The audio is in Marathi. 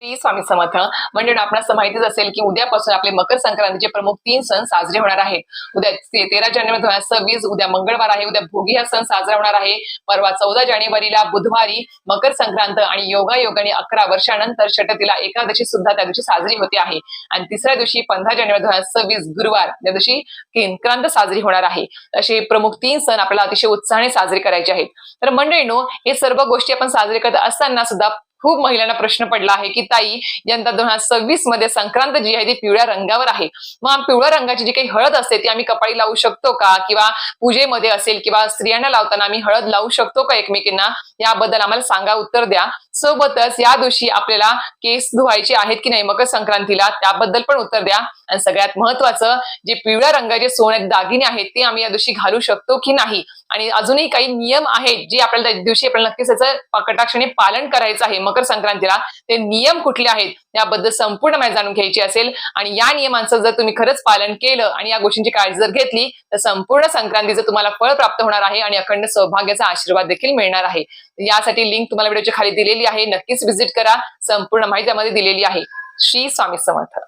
श्री स्वामी समर्थ. म्हणजे आपणास माहितीच असेल की उद्यापासून आपले मकर संक्रांतीचे प्रमुख 3 सण साजरे होणार आहेत. उद्या 13 जानेवारी 2026, उद्या मंगळवार आहे, उद्या भोगी हा सण साजरा होणार आहे. परवा 14 जानेवारीला बुधवारी मकर संक्रांत आणि योगायोगाने 11 वर्षानंतर षटतिला एकादशी सुद्धा त्या दिवशी साजरी होते आहे. आणि तिसऱ्या दिवशी 15 जानेवारी 2026 गुरुवार त्या दिवशी संक्रांत साजरी होणार आहे. असे प्रमुख 3 सण आपल्याला अतिशय उत्साहाने साजरे करायचे आहेत. तर मंडळींनो, हे सर्व गोष्टी आपण साजरे करत असताना सुद्धा खूप महिलांना प्रश्न पडला आहे की ताई, यंदा 2026 मध्ये संक्रांत जी आहे ती पिवळ्या रंगावर आहे. मग पिवळ्या रंगाची जी काही हळद असते ती आम्ही कपाळी लावू शकतो का, किंवा पूजेमध्ये असेल किंवा स्त्रियांना लावताना आम्ही हळद लावू शकतो का एकमेकींना, याबद्दल आम्हाला सांगा, उत्तर द्या. सोबतच या दिवशी आपल्याला केस धुवायचे आहेत की नाही मकर संक्रांतीला, त्याबद्दल पण उत्तर द्या. आणि सगळ्यात महत्वाचं, जे पिवळ्या रंगाचे सोन्याचे दागिने आहेत ते आम्ही या दिवशी घालू शकतो की नाही, आणि अजूनही काही नियम आहेत जे आपल्याला त्या दिवशी आपल्याला नक्कीच त्याचं कटाक्षाने पालन करायचं आहे मकर संक्रांतीला. ते नियम कुठले आहेत याबद्दल संपूर्ण माहिती जाणून घ्यायची असेल, आणि या नियमांचं जर तुम्ही खरंच पालन केलं आणि या गोष्टींची काळजी जर घेतली तर संपूर्ण संक्रांतीचं तुम्हाला फळ प्राप्त होणार आहे आणि अखंड सौभाग्याचा आशीर्वाद देखील मिळणार आहे. यासाठी लिंक तुम्हाला व्हिडिओच्या खाली दिलेली आहे, नक्कीच व्हिजिट करा. संपूर्ण माहिती त्यामध्ये दिलेली आहे. श्री स्वामी समर्थ.